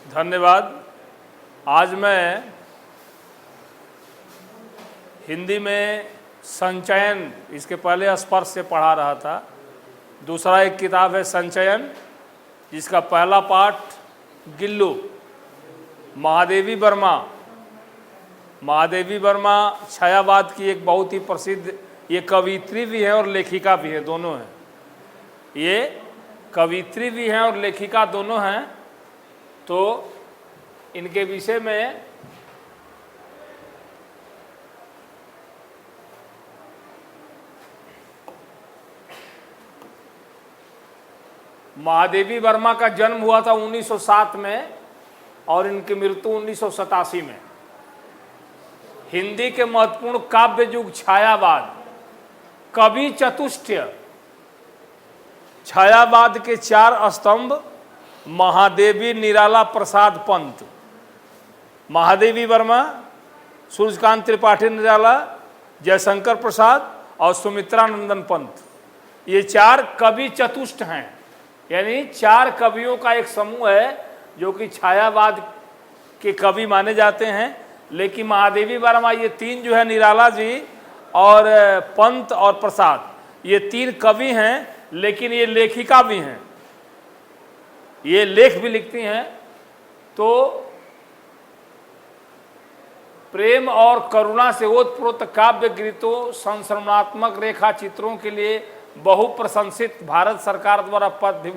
धन्यवाद। आज मैं हिंदी में संचयन, इसके पहले स्पर्श से पढ़ा रहा था। दूसरा एक किताब है संचयन, जिसका पहला पाठ गिल्लू, महादेवी वर्मा छायावाद की एक बहुत ही प्रसिद्ध, ये कवित्री भी है और लेखिका भी है, दोनों हैं। ये कवित्री भी हैं और लेखिका दोनों हैं। तो इनके विषय में महादेवी वर्मा का जन्म हुआ था 1907 में और इनकी मृत्यु 1987 में। हिंदी के महत्वपूर्ण काव्य युग छायावाद, कवि चतुष्टय, छायावाद के 4 स्तंभ महादेवी निराला प्रसाद पंत, महादेवी वर्मा, सूर्यकांत त्रिपाठी निराला, जयशंकर प्रसाद और सुमित्रानंदन पंत, ये 4 कवि चतुष्ट हैं। यानी 4 कवियों का एक समूह है जो कि छायावाद के कवि माने जाते हैं। लेकिन महादेवी वर्मा ये 3 जो है, निराला जी और पंत और प्रसाद, ये 3 कवि हैं, लेकिन ये लेखिका भी हैं, ये लेख भी लिखती हैं। तो प्रेम और करुणा से ओतप्रोत काव्य गीतों, संस्मरणात्मक रेखा चित्रों के लिए बहुप्रशंसित, भारत सरकार द्वारा पद्म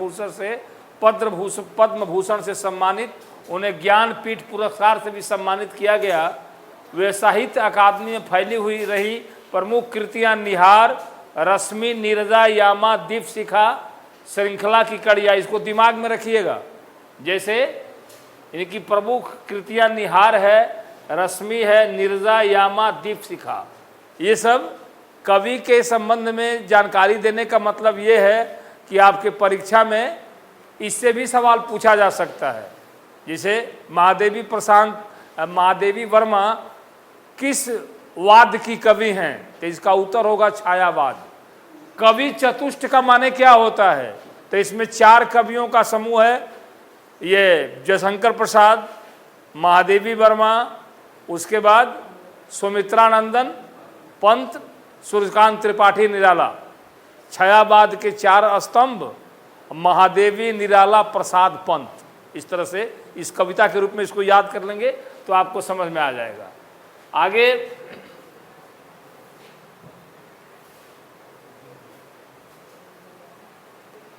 भूषण से सम्मानित, उन्हें ज्ञानपीठ पुरस्कार से भी सम्मानित किया गया। वे साहित्य अकादमी में फैली हुई रही प्रमुख कृतियां निहार, रश्मि, नीरजा, यामा, दीपशिखा श्रृंखला की कड़िया, इसको दिमाग में रखिएगा। जैसे इनकी प्रमुख कृतियां निहार है, रश्मि है, नीरजा, यामा, दीपशिखा, ये सब कवि के संबंध में जानकारी देने का मतलब ये है कि आपके परीक्षा में इससे भी सवाल पूछा जा सकता है। जैसे महादेवी वर्मा किस वाद की कवि हैं, तो इसका उत्तर होगा छायावाद। कवि चतुष्ट का माने क्या होता है, तो इसमें 4 कवियों का समूह है। ये जयशंकर प्रसाद, महादेवी वर्मा, उसके बाद सुमित्रानंदन पंत, सूर्यकांत त्रिपाठी निराला, छायावाद के 4 स्तंभ महादेवी निराला प्रसाद पंत। इस तरह से इस कविता के रूप में इसको याद कर लेंगे तो आपको समझ में आ जाएगा। आगे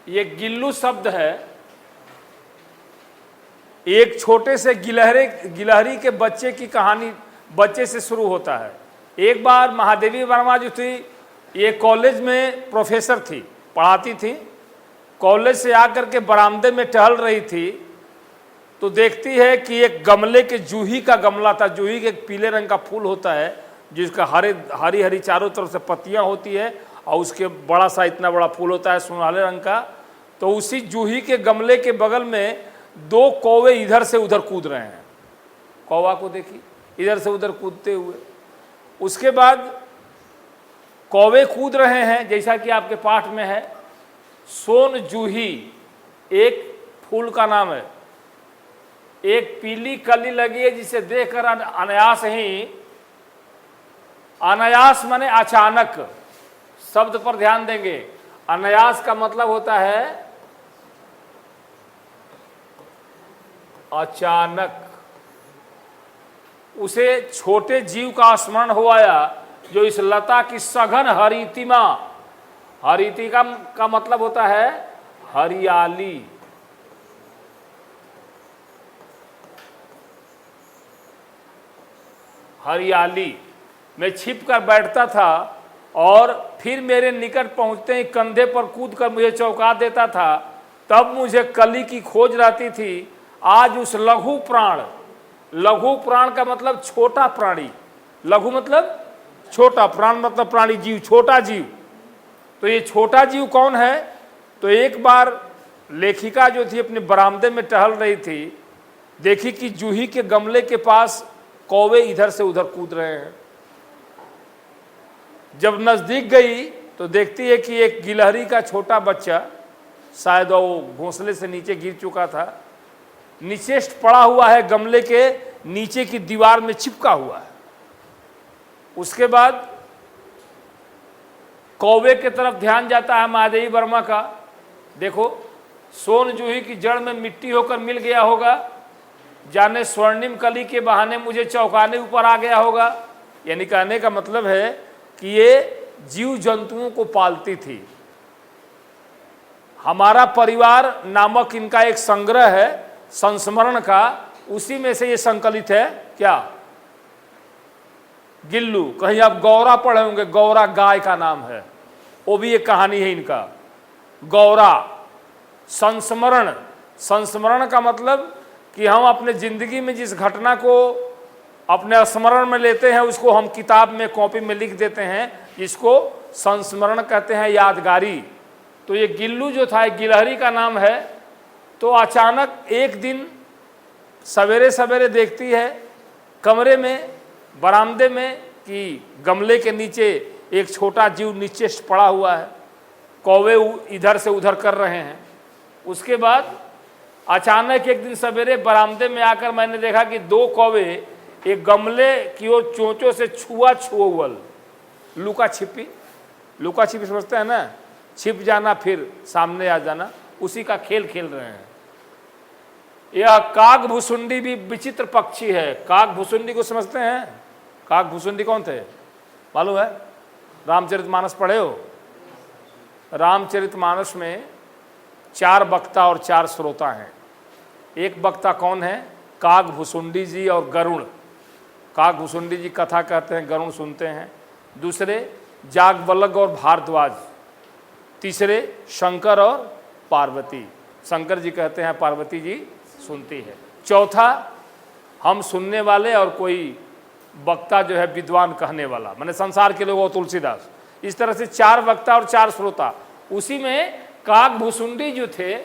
ये गिल्लू शब्द है, एक छोटे से गिलहरी के बच्चे की कहानी, बच्चे से शुरू होता है। एक बार महादेवी वर्मा जो थी, ये कॉलेज में प्रोफेसर थी, पढ़ाती थी। कॉलेज से आकर के बरामदे में टहल रही थी तो देखती है कि एक गमले के, जूही का गमला था, जूही के एक पीले रंग का फूल होता है जिसका हरी हरी चारों तरफ से पत्तियां होती है और उसके बड़ा सा इतना बड़ा फूल होता है सुनहरे रंग का। तो उसी जूही के गमले के बगल में 2 कौवे इधर से उधर कूद रहे हैं। कौवा को देखी इधर से उधर कूदते हुए। उसके बाद कौवे कूद रहे हैं, जैसा कि आपके पाठ में है, सोन जूही एक फूल का नाम है। एक पीली कली लगी है जिसे देखकर अनायास माने अचानक, शब्द पर ध्यान देंगे। अनायास का मतलब होता है अचानक। उसे छोटे जीव का स्मरण हो आया जो इस लता की सघन हरितिमा, हरितिका का मतलब होता है हरियाली, हरियाली में छिपकर बैठता था और फिर मेरे निकट पहुंचते ही कंधे पर कूदकर मुझे चौंका देता था। तब मुझे कली की खोज रहती थी। आज उस लघु प्राण का मतलब छोटा प्राणी, लघु मतलब छोटा, प्राण मतलब प्राणी, जीव, छोटा जीव। तो ये छोटा जीव कौन है, तो एक बार लेखिका जो थी अपने बरामदे में टहल रही थी, देखी कि जूही के गमले के पास कौवे इधर से उधर कूद रहे हैं। जब नजदीक गई तो देखती है कि एक गिलहरी का छोटा बच्चा, शायद वो घोंसले से नीचे गिर चुका था, निचेष्ट पड़ा हुआ है, गमले के नीचे की दीवार में चिपका हुआ है। उसके बाद कौवे की तरफ ध्यान जाता है महादेवी वर्मा का। देखो, सोन जूही की जड़ में मिट्टी होकर मिल गया होगा, जाने स्वर्णिम कली के बहाने मुझे चौंकाने ऊपर आ गया होगा। यानी कहने का मतलब है कि ये जीव जंतुओं को पालती थी। हमारा परिवार नामक इनका एक संग्रह है संस्मरण का, उसी में से ये संकलित है। क्या? गिल्लू। कहीं आप गौरा पढ़े होंगे, गौरा गाय का नाम है, वो भी एक कहानी है इनका। गौरा संस्मरण, संस्मरण का मतलब कि हम अपने जिंदगी में जिस घटना को अपने स्मरण में लेते हैं उसको हम किताब में कॉपी में लिख देते हैं, इसको संस्मरण कहते हैं, यादगारी। तो ये गिल्लू जो था, गिलहरी का नाम है। तो अचानक एक दिन सवेरे सवेरे देखती है कमरे में, बरामदे में, कि गमले के नीचे एक छोटा जीव नीचे पड़ा हुआ है, कौवे इधर से उधर कर रहे हैं। उसके बाद अचानक एक दिन सवेरे बरामदे में आकर मैंने देखा कि दो कौवे एक गमले की ओर चोंचों से छुआ छुअल, लुका छिपी। लुका छिपी समझते हैं ना, छिप जाना फिर सामने आ जाना, उसी का खेल खेल रहे हैं। यह काग भुसुंडी भी विचित्र पक्षी है। काग भुसुंडी को समझते हैं? काग भुसुंडी कौन थे मालूम है? रामचरितमानस पढ़े हो? रामचरितमानस में 4 वक्ता और 4 श्रोता हैं। एक वक्ता कौन है? काग भुसुंडी जी और गरुण। काग भुसुंडी जी कथा कहते हैं, गरुण सुनते हैं। दूसरे जागवल्लभ और भारद्वाज। तीसरे शंकर और पार्वती। शंकर जी कहते हैं, पार्वती जी सुनती है। चौथा हम सुनने वाले और कोई वक्ता जो है विद्वान कहने वाला, माने संसार के लोग, तुलसीदास। इस तरह से 4 वक्ता और 4 श्रोता। उसी में काग भुसुंडी जो थे,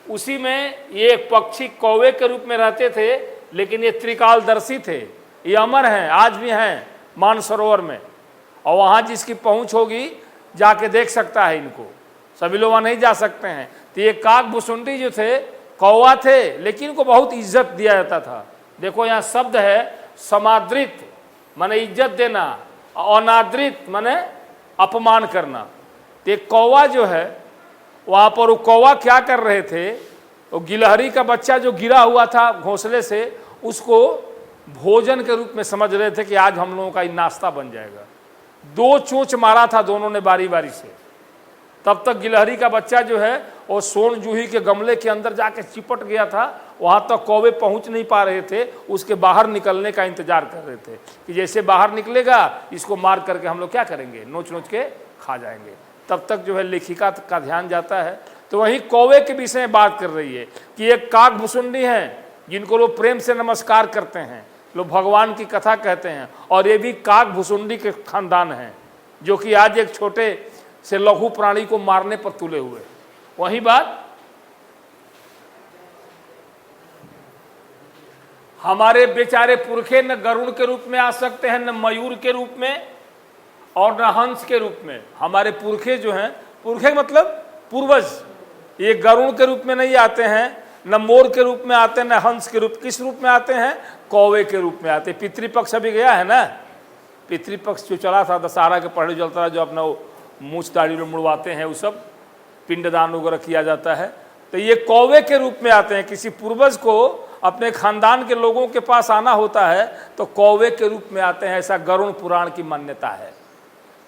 उसी में ये एक पक्षी कौवे के रूप में रहते थे, लेकिन ये त्रिकालदर्शी थे। ये अमर हैं, आज भी हैं मानसरोवर में, और वहाँ जिसकी पहुँच होगी जाके देख सकता है इनको, सभी लोग वहाँ नहीं जा सकते हैं। तो ये काग भुसुंडी जो थे कौवा थे, लेकिन इनको बहुत इज्जत दिया जाता था। देखो यहाँ शब्द है समादृत, माने इज्जत देना, अनादृत माने अपमान करना। तो एक कौवा जो है वहाँ पर, वो कौवा क्या कर रहे थे, तो गिलहरी का बच्चा जो गिरा हुआ था घोंसले से, उसको भोजन के रूप में समझ रहे थे कि आज हम लोगों का नाश्ता बन जाएगा। 2 चोंच मारा था दोनों ने बारी बारी से। तब तक गिलहरी का बच्चा जो है वो सोन जूही के गमले के अंदर जाके चिपट गया था। वहाँ तक कौवे पहुँच नहीं पा रहे थे, उसके बाहर निकलने का इंतजार कर रहे थे कि जैसे बाहर निकलेगा इसको मार करके हम लोग क्या करेंगे, नोच नोच के खा जाएंगे। तब तक जो है लेखिका का ध्यान जाता है, तो वहीं कौवे के विषय में बात कर रही है कि एक काग भुसुंडी हैं जिनको लोग प्रेम से नमस्कार करते हैं, लोग भगवान की कथा कहते हैं, और ये भी काग भुसुंडी के खानदान हैं, जो कि आज एक छोटे से लघु प्राणी को मारने पर तुले हुए। वही बात हमारे बेचारे पुरखे न गरुड़ के रूप में आ सकते हैं, न मयूर के रूप में, और न हंस के रूप में। हमारे पुरखे जो हैं, पुरखे मतलब पूर्वज, ये गरुड़ के रूप में नहीं आते हैं, न मोर के रूप में आते हैं, न हंस के रूप। किस रूप में आते हैं? कौवे के रूप में आते हैं। पितृपक्ष अभी गया है ना, पितृपक्ष जो चला था दशहरा के पहले चलता है, जो अपना मूछ दाढ़ी में मुड़वाते हैं, वो सब पिंडदान वगैरह किया जाता है। तो ये कौवे के रूप में आते हैं। किसी पूर्वज को अपने खानदान के लोगों के पास आना होता है तो कौवे के रूप में आते हैं, ऐसा गरुड़ पुराण की मान्यता है।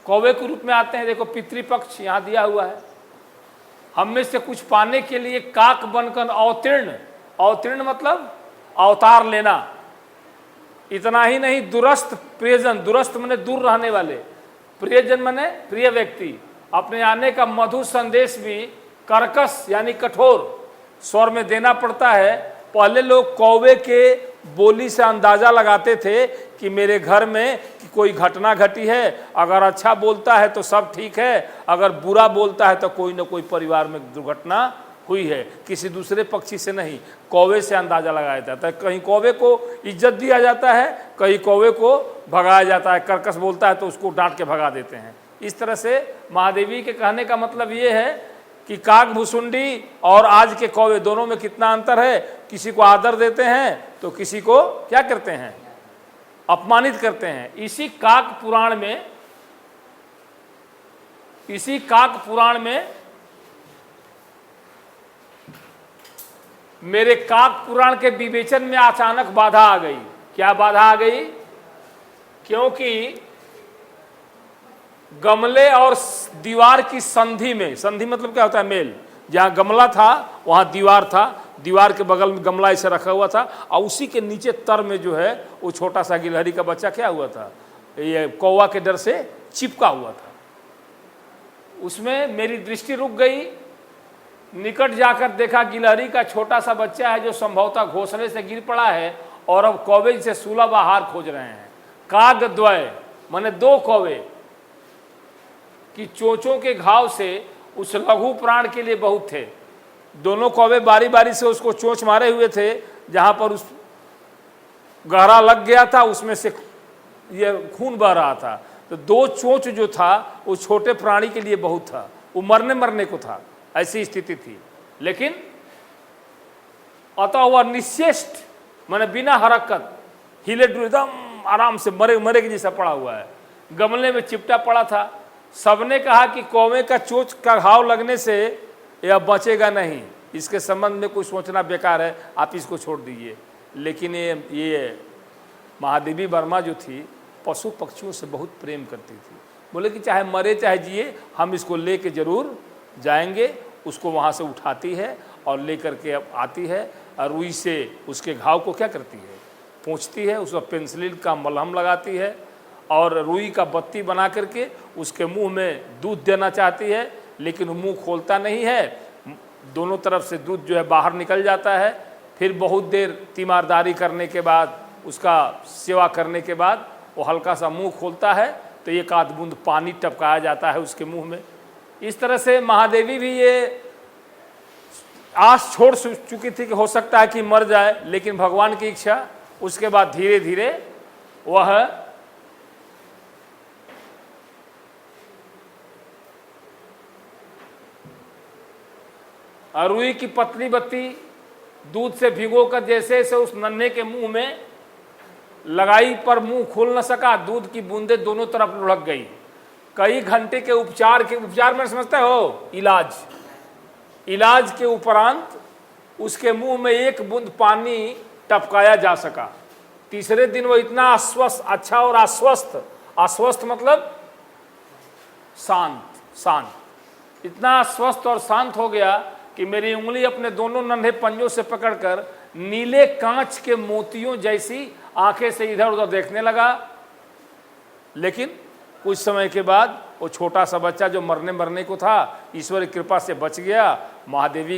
कौवे के रूप में आते हैं। देखो पितृपक्ष यहाँ दिया हुआ है। हम में से कुछ पाने के लिए काक बनकर अवतीर्ण, अवतीर्ण मतलब अवतार लेना। इतना ही नहीं, दुरस्त प्रियजन, दुरस्त माने दूर रहने वाले, प्रियजन माने प्रिय व्यक्ति, अपने आने का मधुर संदेश भी कर्कश यानी कठोर स्वर में देना पड़ता है। पहले लोग कौवे के बोली से अंदाजा लगाते थे कि मेरे घर में कि कोई घटना घटी है, अगर अच्छा बोलता है तो सब ठीक है, अगर बुरा बोलता है तो कोई ना कोई परिवार में दुर्घटना हुई है। किसी दूसरे पक्षी से नहीं, कौवे से अंदाजा लगाया जाता है। कहीं कौवे को इज्जत दिया जाता है, कहीं कौवे को भगाया जाता है। कर्कश बोलता है तो उसको डांट के भगा देते हैं। इस तरह से महादेवी के कहने का मतलब ये है कि काक भुसुंडी और आज के कौवे दोनों में कितना अंतर है। किसी को आदर देते हैं तो किसी को क्या करते हैं, अपमानित करते हैं। इसी काक पुराण में मेरे काक पुराण के विवेचन में अचानक बाधा आ गई। क्या बाधा आ गई? क्योंकि गमले और दीवार की संधि में, संधि मतलब क्या होता है, मेल, जहां गमला था वहां दीवार था, दीवार के बगल में गमला ऐसे रखा हुआ था और उसी के नीचे तर में जो है वो छोटा सा गिलहरी का बच्चा क्या हुआ था, ये कौवा के डर से चिपका हुआ था। उसमें मेरी दृष्टि रुक गई। निकट जाकर देखा गिलहरी का छोटा सा बच्चा है जो संभवतः घोंसले से गिर पड़ा है और अब कौवे से सुलभ आहार खोज रहे हैं। कागद्वय माने दो कौवे कि चोंचों के घाव से उस लघु प्राण के लिए बहुत थे। दोनों कौवे बारी बारी से उसको चोंच मारे हुए थे, जहां पर उस गहरा लग गया था उसमें से ये खून बह रहा था। तो दो चोंच जो था वो छोटे प्राणी के लिए बहुत था, वो मरने को था, ऐसी स्थिति थी। लेकिन अतः वह निश्चेष्ट माने बिना हरकत हिले डुले एकदम आराम से मरे के जैसा पड़ा हुआ है, गमले में चिपटा पड़ा था। सबने कहा कि कौवे का चोंच का घाव लगने से यह बचेगा नहीं, इसके संबंध में कुछ सोचना बेकार है, आप इसको छोड़ दीजिए। लेकिन ये महादेवी वर्मा जो थी पशु पक्षियों से बहुत प्रेम करती थी। बोले कि चाहे मरे चाहे जिए हम इसको लेके जरूर जाएंगे। उसको वहाँ से उठाती है और लेकर के अब आती है और रुई से उसके घाव को क्या करती है, पोंछती है, उसका पेंसिलिन का मलहम लगाती है और रुई का बत्ती बना करके उसके मुंह में दूध देना चाहती है, लेकिन मुंह खोलता नहीं है। दोनों तरफ से दूध जो है बाहर निकल जाता है। फिर बहुत देर तीमारदारी करने के बाद, उसका सेवा करने के बाद वो हल्का सा मुंह खोलता है तो एक आध बूंद पानी टपकाया जाता है उसके मुंह में। इस तरह से महादेवी भी ये आस छोड़ चुकी थी कि हो सकता है कि मर जाए, लेकिन भगवान की इच्छा, उसके बाद धीरे धीरे वह रुई की पतली बत्ती दूध से भिगोकर जैसे से उस नन्हे के मुंह में लगाई, पर मुंह खोल न सका। दूध की बूंदें दोनों तरफ लुढ़क गई। कई घंटे के उपचार में समझते हो, इलाज के उपरांत उसके मुंह में एक बूंद पानी टपकाया जा सका। तीसरे दिन वो इतना अच्छा और आश्वस्त मतलब शांत, इतना आश्वस्त और शांत हो गया कि मेरी उंगली अपने दोनों नन्हे पंजों से पकड़कर नीले कांच के मोतियों जैसी आंखें से इधर उधर देखने लगा। लेकिन कुछ समय के बाद वो छोटा सा बच्चा जो मरने को था, ईश्वर की कृपा से बच गया। महादेवी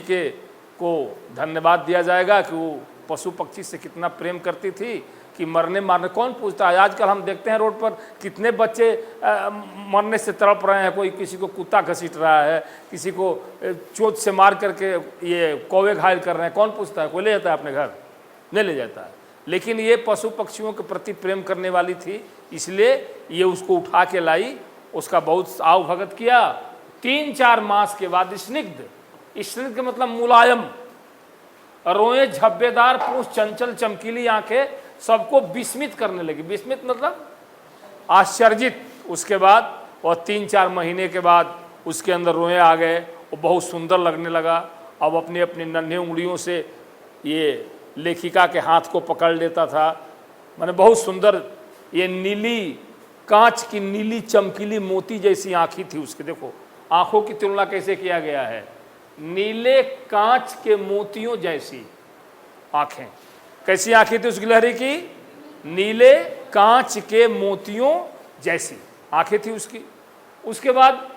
को धन्यवाद दिया जाएगा कि वो पशु पक्षी से कितना प्रेम करती थी कि मरने कौन पूछता है। आजकल हम देखते हैं रोड पर कितने बच्चे मरने से तड़प रहे हैं। कोई किसी को कुत्ता घसीट रहा है, किसी को चोट से मार करके ये कौवे घायल कर रहे हैं, कौन पूछता है? कोई ले जाता है अपने घर? नहीं ले जाता है। लेकिन ये पशु पक्षियों के प्रति प्रेम करने वाली थी, इसलिए ये उसको उठा के लाई, उसका बहुत आव भगत किया। 3-4 मास के बाद स्निग्ध मतलब मुलायम, रोए झब्बेदार पूंछ, चंचल चमकीली आंखें सबको विस्मित करने लगी। विस्मित मतलब आश्चर्यित। उसके बाद और 3-4 महीने के बाद उसके अंदर रोए आ गए, वो बहुत सुंदर लगने लगा। अब अपनी अपनी नन्हे उंगलियों से ये लेखिका के हाथ को पकड़ लेता था। माने बहुत सुंदर, ये नीली कांच की नीली चमकीली मोती जैसी आँखी थी उसकी। देखो आँखों की तुलना कैसे किया गया है, नीले कांच के मोतियों जैसी आँखें। कैसी आँखें थी उस गिलहरी की? नीले कांच के मोतियों जैसी आँखें थी उसकी। उसके बाद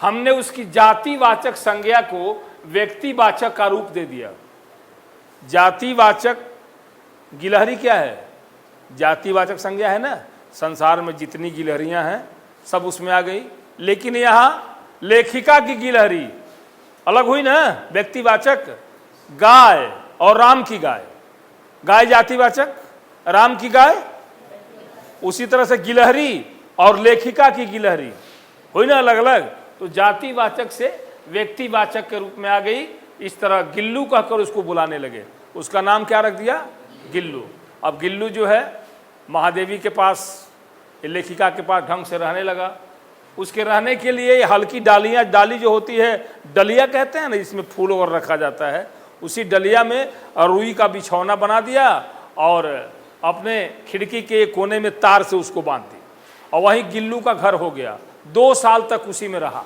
हमने उसकी जातिवाचक संज्ञा को व्यक्तिवाचक का रूप दे दिया। जातिवाचक गिलहरी क्या है? जातिवाचक संज्ञा है ना। संसार में जितनी गिलहरियां हैं सब उसमें आ गई, लेकिन यहाँ लेखिका की गिलहरी अलग हुई ना, व्यक्तिवाचक। गाय और राम की गाय, गाय जातिवाचक, राम की गाय। उसी तरह से गिलहरी और लेखिका की गिलहरी हुई ना अलग अलग। तो जातिवाचक से व्यक्तिवाचक के रूप में आ गई। इस तरह गिल्लू कहकर उसको बुलाने लगे। उसका नाम क्या रख दिया? गिल्लू। अब गिल्लू जो है महादेवी के पास, लेखिका के पास ढंग से रहने लगा। उसके रहने के लिए हल्की डालियाँ, डाली जो होती है डलिया कहते हैं ना, इसमें फूल और रखा जाता है, उसी डलिया में रुई का बिछौना बना दिया और अपने खिड़की के कोने में तार से उसको बांध दी और वहीं गिल्लू का घर हो गया। 2 साल तक उसी में रहा।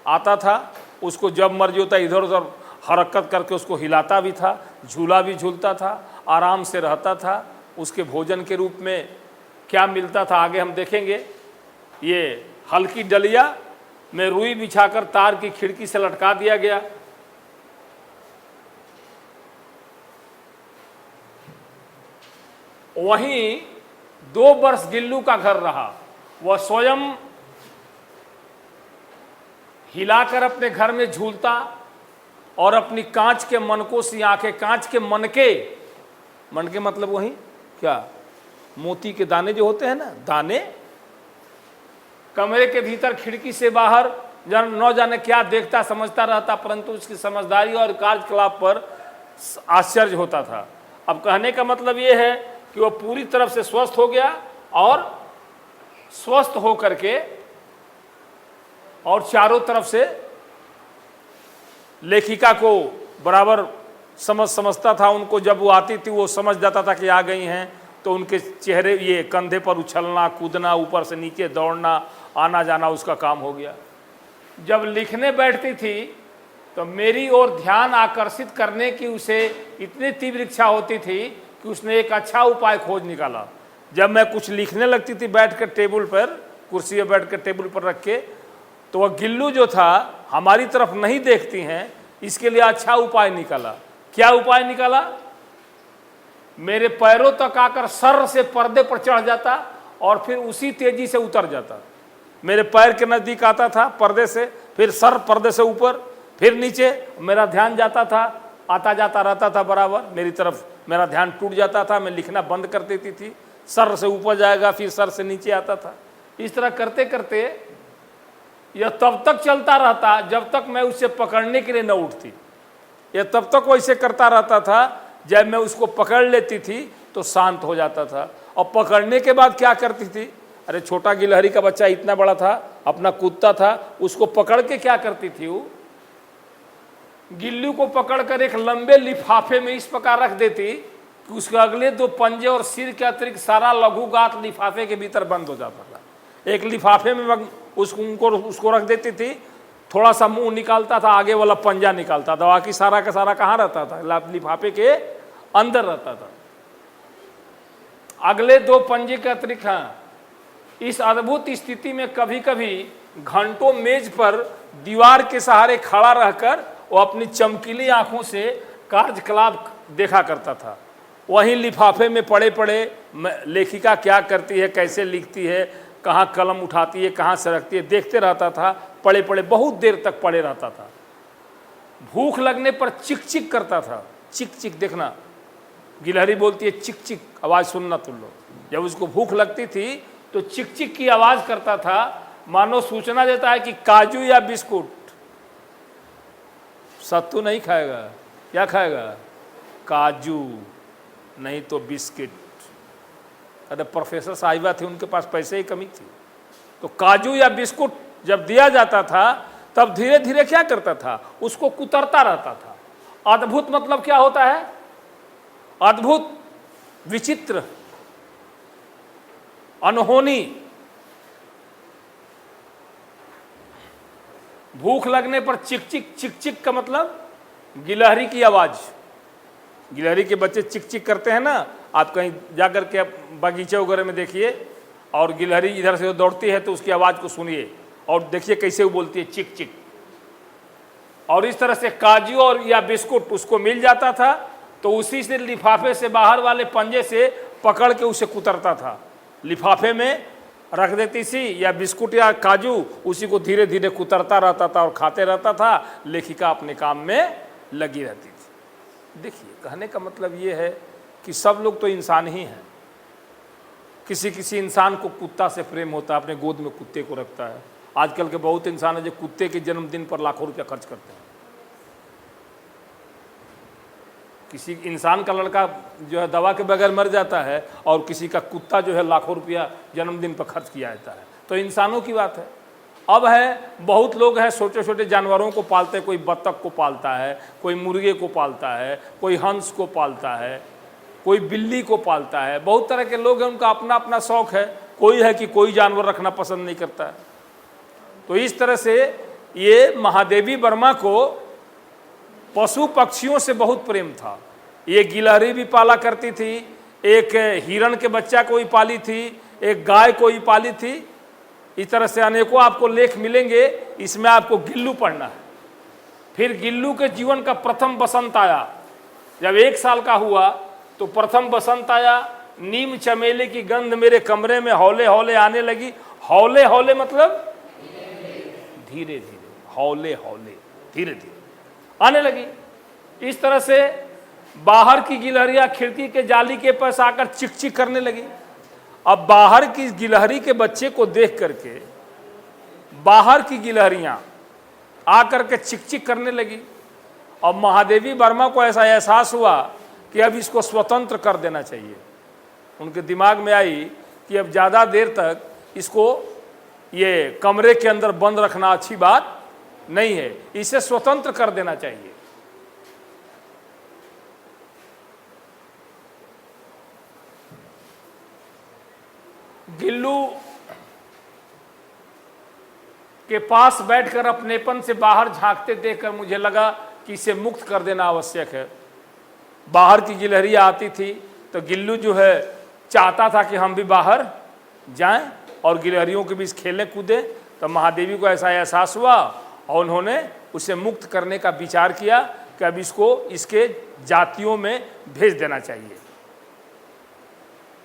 आता था, उसको जब मर्जी होता इधर उधर हरकत करके उसको हिलाता भी था, झूला भी झूलता था, आराम से रहता था। उसके भोजन के रूप में क्या मिलता था आगे हम देखेंगे। ये हल्की डलिया में रुई बिछाकर तार की खिड़की से लटका दिया गया। वहीं 2 वर्ष गिल्लू का घर रहा। वह स्वयं हिलाकर अपने घर में झूलता और अपनी कांच के मनकों सी आंखें, कांच के मनके मतलब वही क्या, मोती के दाने जो होते हैं ना, दाने, कमरे के भीतर खिड़की से बाहर न जाने क्या देखता समझता रहता, परंतु उसकी समझदारी और कार्यकलाप पर आश्चर्य होता था। अब कहने का मतलब ये है कि वह पूरी तरफ से स्वस्थ हो गया और स्वस्थ हो करके और चारों तरफ से लेखिका को बराबर समझता था। उनको जब वो आती थी वो समझ जाता था कि आ गई हैं, तो उनके चेहरे, ये कंधे पर उछलना कूदना, ऊपर से नीचे दौड़ना, आना जाना उसका काम हो गया। जब लिखने बैठती थी तो मेरी ओर ध्यान आकर्षित करने की उसे इतनी तीव्र इच्छा होती थी कि उसने एक अच्छा उपाय खोज निकाला। जब मैं कुछ लिखने लगती थी बैठकर टेबल पर, कुर्सी पर बैठकर टेबल पर रख के, तो वह गिल्लू जो था हमारी तरफ नहीं देखती हैं, इसके लिए अच्छा उपाय निकाला। क्या उपाय निकाला? मेरे पैरों तक आकर सर से पर्दे पर चढ़ जाता और फिर उसी तेजी से उतर जाता। मेरे पैर के नज़दीक आता था पर्दे से, फिर सर पर्दे से ऊपर, फिर नीचे। मेरा ध्यान जाता था, आता जाता रहता था बराबर, मेरी तरफ मेरा ध्यान टूट जाता था। मैं लिखना बंद कर देती थी, सर से ऊपर जाएगा, फिर सर से नीचे आता था। इस तरह करते करते यह तब तक चलता रहता जब तक मैं उसे पकड़ने के लिए न उठती। यह तब तक वैसे करता रहता था, जब मैं उसको पकड़ लेती थी तो शांत हो जाता था। और पकड़ने के बाद क्या करती थी, अरे छोटा गिलहरी का बच्चा इतना बड़ा था, अपना कूदता था, उसको पकड़ के क्या करती थी, वो गिल्लू को पकड़कर एक लंबे लिफाफे में इस प्रकार रख देती कि उसके अगले 2 पंजे और सिर के अतिरिक्त सारा लघु गांठ लिफाफे के भीतर बंद हो जाता था। एक लिफाफे में उसको रख देती थी, थोड़ा सा मुंह निकालता था, आगे वाला पंजा निकालता था, बाकी सारा का सारा कहाँ रहता था, लिफाफे के अंदर रहता था। अगले 2 पंजे के अतिरिक्त। हाँ, इस अद्भुत स्थिति में कभी कभी घंटों मेज पर दीवार के सहारे खड़ा रहकर वो अपनी चमकीली आंखों से कार्यकलाप देखा करता था। वहीं लिफाफे में पड़े पड़े लेखिका क्या करती है, कैसे लिखती है, कहाँ कलम उठाती है, कहाँ से रखती है, देखते रहता था। पड़े पड़े बहुत देर तक पड़े रहता था। भूख लगने पर चिक चिक करता था। चिक चिक, देखना गिलहरी बोलती है चिक चिक, आवाज़ सुनना तुम लोग। जब उसको भूख लगती थी तो चिक चिक की आवाज़ करता था, मानो सूचना देता है कि काजू या बिस्कुट। सत्तू नहीं खाएगा, क्या खाएगा? काजू, नहीं तो बिस्किट। अरे प्रोफेसर साहिबा थी, उनके पास पैसे की कमी थी, तो काजू या बिस्कुट जब दिया जाता था तब धीरे धीरे क्या करता था, उसको कुतरता रहता था। अद्भुत मतलब क्या होता है? अद्भुत, विचित्र, अनहोनी। भूख लगने पर चिक चिक, चिक चिक का मतलब गिलहरी की आवाज़। गिलहरी के बच्चे चिक चिक करते हैं ना, आप कहीं जाकर के बगीचे वगैरह में देखिए, और गिलहरी इधर से दौड़ती है तो उसकी आवाज़ को सुनिए और देखिए कैसे वो बोलती है, चिक चिक। और इस तरह से काजू और या बिस्कुट उसको मिल जाता था तो उसी से लिफाफे से बाहर वाले पंजे से पकड़ के उसे कुतरता था। लिफाफे में रख देती सी या बिस्कुट या काजू, उसी को धीरे धीरे कुतरता रहता था और खाते रहता था। लेखिका अपने काम में लगी रहती थी। देखिए, कहने का मतलब ये है कि सब लोग तो इंसान ही हैं। किसी किसी इंसान को कुत्ता से प्रेम होता है, अपने गोद में कुत्ते को रखता है, आजकल के बहुत इंसान है जो कुत्ते के जन्मदिन पर लाखों रुपया खर्च करते हैं। किसी इंसान का लड़का जो है दवा के बगैर मर जाता है और किसी का कुत्ता जो है लाखों रुपया जन्मदिन पर खर्च किया जाता है। तो इंसानों की बात है। अब है बहुत लोग हैं छोटे छोटे जानवरों को पालते हैं, कोई बत्तख को पालता है, कोई मुर्गे को पालता है, कोई हंस को पालता है, कोई बिल्ली को पालता है। बहुत तरह के लोग हैं, उनका अपना अपना शौक है। कोई है कि कोई जानवर रखना पसंद नहीं करता है। तो इस तरह से ये महादेवी वर्मा को पशु पक्षियों से बहुत प्रेम था। ये गिलहरी भी पाला करती थी, एक हिरण के बच्चा को ही पाली थी, एक गाय को ही पाली थी। इस तरह से अनेकों आपको लेख मिलेंगे। इसमें आपको गिल्लू पढ़ना है। फिर गिल्लू के जीवन का प्रथम बसंत आया। जब 1 साल का हुआ तो प्रथम बसंत आया। नीम चमेली की गंध मेरे कमरे में हौले हौले आने लगी। हौले हौले मतलब धीरे धीरे, हौले हौले धीरे धीरे आने लगी। इस तरह से बाहर की गिलहरियां खिड़की के जाली के पास आकर चिक चिक करने लगी। अब बाहर की गिलहरी के बच्चे को देख करके बाहर की गिलहरियां आकर के चिक चिक करने लगी। और महादेवी वर्मा को ऐसा एहसास हुआ कि अब इसको स्वतंत्र कर देना चाहिए। उनके दिमाग में आई कि अब ज़्यादा देर तक इसको ये कमरे के अंदर बंद रखना अच्छी बात नहीं है, इसे स्वतंत्र कर देना चाहिए। गिल्लू के पास बैठकर अपनेपन से बाहर झांकते देखकर मुझे लगा कि इसे मुक्त कर देना आवश्यक है। बाहर की गिलहरियां आती थी तो गिल्लू जो है चाहता था कि हम भी बाहर जाएं और गिलहरियों के बीच खेलें कूदें। तो महादेवी को ऐसा एहसास हुआ और उन्होंने उसे मुक्त करने का विचार किया कि अब इसको इसके जातियों में भेज देना चाहिए।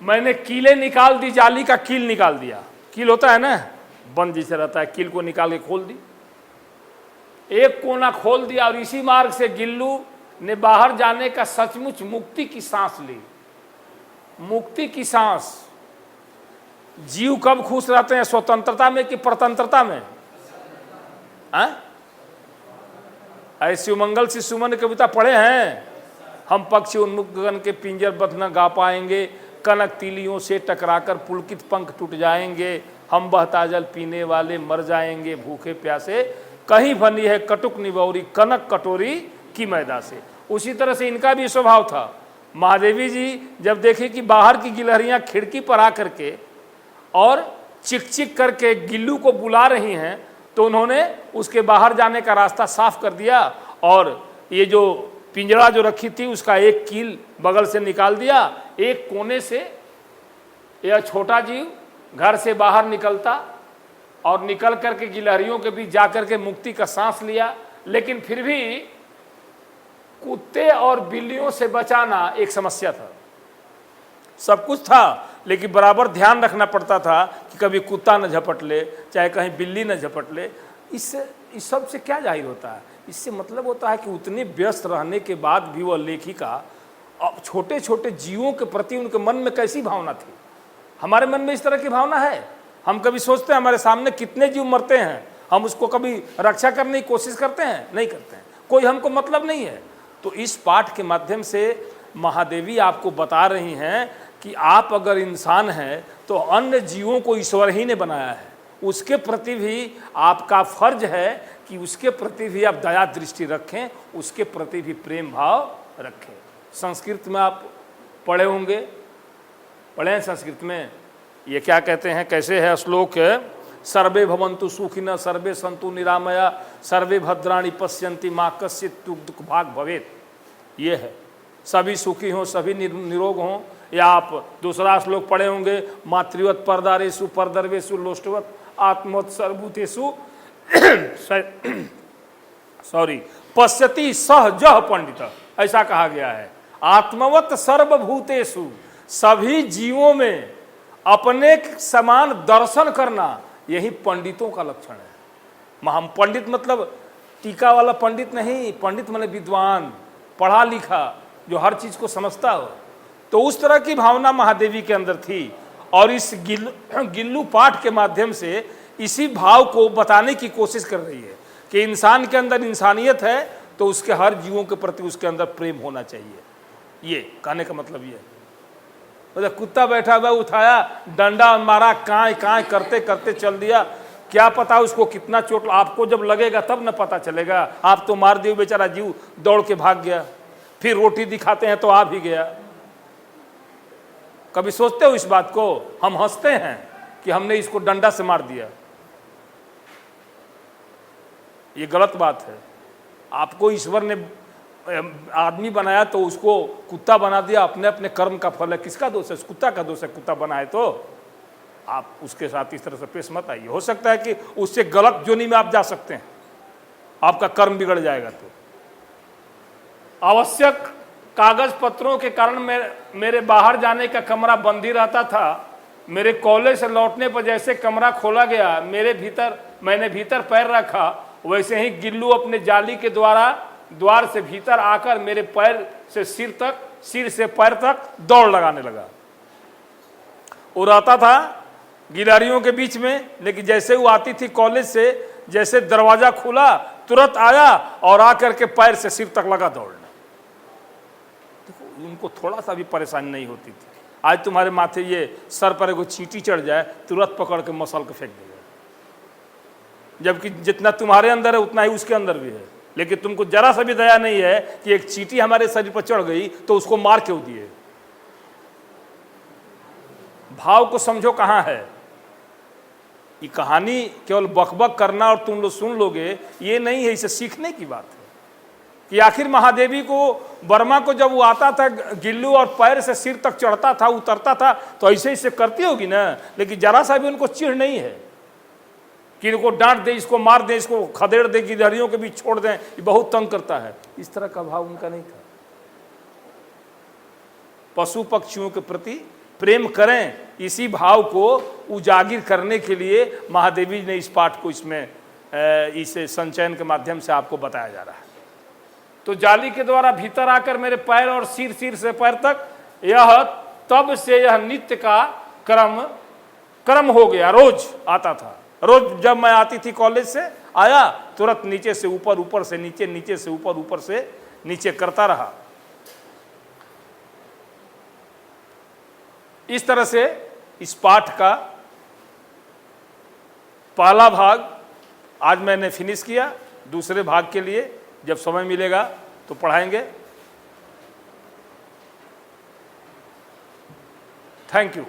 मैंने कीलें निकाल दी, जाली का कील निकाल दिया। कील होता है ना, बंद जैसे रहता है, कील को निकाल के खोल दी, एक कोना खोल दिया। और इसी मार्ग से गिल्लू ने बाहर जाने का सचमुच मुक्ति की सांस ली। मुक्ति की सांस। जीव कब खुश रहते हैं, स्वतंत्रता में कि परतंत्रता में? ऐसी मंगल से सुमन कविता पढ़े हैं हम। पक्षी उन्मुक्त गगन के पिंजर बंद न गा पाएंगे, कनक तीलियों से टकराकर पुलकित पंख टूट जाएंगे। हम बहता जल पीने वाले मर जाएंगे भूखे प्यासे, कहीं बनी है कटुक निबौरी कनक कटोरी की मैदा से। उसी तरह से इनका भी स्वभाव था। महादेवी जी जब देखे कि बाहर की गिलहरियां खिड़की पर आकर के और चिक चिक करके गिल्लू को बुला रही हैं, तो उन्होंने उसके बाहर जाने का रास्ता साफ कर दिया और ये जो पिंजरा जो रखी थी उसका एक कील बगल से निकाल दिया। एक कोने से यह छोटा जीव घर से बाहर निकलता और निकल करके गिलहरियों के बीच जाकर के मुक्ति का सांस लिया। लेकिन फिर भी कुत्ते और बिल्लियों से बचाना एक समस्या था। सब कुछ था लेकिन बराबर ध्यान रखना पड़ता था कि कभी कुत्ता न झपट ले, चाहे कहीं बिल्ली न झपट ले। इससे इस सब से क्या जाहिर होता है? इससे मतलब होता है कि उतने व्यस्त रहने के बाद भी वह लेखिका अब छोटे छोटे जीवों के प्रति उनके मन में कैसी भावना थी। हमारे मन में इस तरह की भावना है? हम कभी सोचते हैं हमारे सामने कितने जीव मरते हैं, हम उसको कभी रक्षा करने की कोशिश करते हैं? नहीं करते हैं। कोई हमको मतलब नहीं है। तो इस पाठ के माध्यम से महादेवी आपको बता रही हैं कि आप अगर इंसान हैं तो अन्य जीवों को ईश्वर ही ने बनाया है, उसके प्रति भी आपका फर्ज है कि उसके प्रति भी आप दया दृष्टि रखें, उसके प्रति भी प्रेम भाव रखें। संस्कृत में आप पढ़े होंगे, पढ़े हैं संस्कृत में? ये क्या कहते हैं, कैसे है श्लोक? सर्वे भवन्तु सुखिनः सर्वे सन्तु निरामया सर्वे भद्राणि पश्यन्ति मा कश्चित् दुख भाग भवेत्। ये है, सभी सुखी हों, सभी निरोग हों। या आप दूसरा श्लोक पढ़े होंगे, मातृवत परदारेषु परदर्वेषु लोष्टवत आत्मवत सर्वभूतेषु पश्यति सह जह पंडित, ऐसा कहा गया है। आत्मवत सर्वभूतेषु, सभी जीवों में अपने समान दर्शन करना, यही पंडितों का लक्षण है। हम पंडित मतलब टीका वाला पंडित नहीं, पंडित मतलब विद्वान, पढ़ा लिखा, जो हर चीज को समझता हो। तो उस तरह की भावना महादेवी के अंदर थी। और इस गिल्लू पाठ के माध्यम से इसी भाव को बताने की कोशिश कर रही है कि इंसान के अंदर इंसानियत है तो उसके हर जीवों के प्रति उसके अंदर प्रेम होना चाहिए। ये कहने का मतलब ये है। मतलब कुत्ता बैठा हुआ, उठाया, डंडा मारा, कांय कांय करते करते चल दिया, क्या पता उसको कितना चोट, आपको जब लगेगा तब न पता चलेगा। आप तो मार दिए, बेचारा जीव दौड़ के भाग गया। फिर रोटी दिखाते हैं तो आ भी गया। कभी सोचते हो इस बात को? हम हंसते हैं कि हमने इसको डंडा से मार दिया, ये गलत बात है। आपको ईश्वर ने आदमी बनाया तो उसको कुत्ता बना दिया, अपने अपने कर्म का फल है। किसका दोष है? कुत्ता का दोष है। कुत्ता बनाए तो आप उसके साथ इस तरह से पेश मत आइए। हो सकता है कि उससे गलत जोनी में आप जा सकते हैं, आपका कर्म बिगड़ जाएगा। तो आवश्यक कागज पत्रों के कारण मेरे बाहर जाने का कमरा बंद ही रहता था। मेरे कॉलेज से लौटने पर जैसे कमरा खोला गया, मैंने भीतर पैर रखा, वैसे ही गिल्लू अपने जाली के द्वार से भीतर आकर मेरे पैर से सिर से पैर तक दौड़ लगाने लगा। वो रहता था गिलहरियों के बीच में, लेकिन जैसे वो आती थी कॉलेज से, जैसे दरवाजा खुला तुरंत आया और आकर के पैर से सिर तक लगा दौड़ना। देखो, उनको थोड़ा सा भी परेशानी नहीं होती थी। आज तुम्हारे माथे ये सर पर एगो चींटी चढ़ जाए, तुरंत पकड़ के मसल के फेंक देगा, जबकि जितना तुम्हारे अंदर है उतना ही उसके अंदर भी है। लेकिन तुमको जरा सा भी दया नहीं है कि एक चींटी हमारे शरीर पर चढ़ गई तो उसको मार क्यों दिए। भाव को समझो कहाँ है। ये कहानी केवल बकबक करना और तुम लोग सुन लोगे ये नहीं है, इसे सीखने की बात है कि आखिर महादेवी को, वर्मा को जब वो आता था गिल्लू और पैर से सिर तक चढ़ता था, उतरता था, तो ऐसे ऐसे करती होगी ना। लेकिन जरा सा भी उनको चिढ़ नहीं है कि इनको डांट दे, इसको मार दे, इसको खदेड़ दे, गिलहरियों के बीच छोड़ दें, ये बहुत तंग करता है। इस तरह का भाव उनका नहीं था। पशु पक्षियों के प्रति प्रेम करें, इसी भाव को उजागर करने के लिए महादेवी ने इस पाठ को इसमें इसे संचयन के माध्यम से आपको बताया जा रहा है। तो जाली के द्वारा भीतर आकर मेरे पैर और सिर से पैर तक, यह तब से यह नित्य का क्रम हो गया। रोज आता था, रोज जब मैं आती थी कॉलेज से, आया तुरंत नीचे से ऊपर, ऊपर से नीचे, नीचे से ऊपर, ऊपर से नीचे करता रहा। इस तरह से इस पाठ का पहला भाग आज मैंने फिनिश किया। दूसरे भाग के लिए जब समय मिलेगा तो पढ़ाएंगे। Thank you.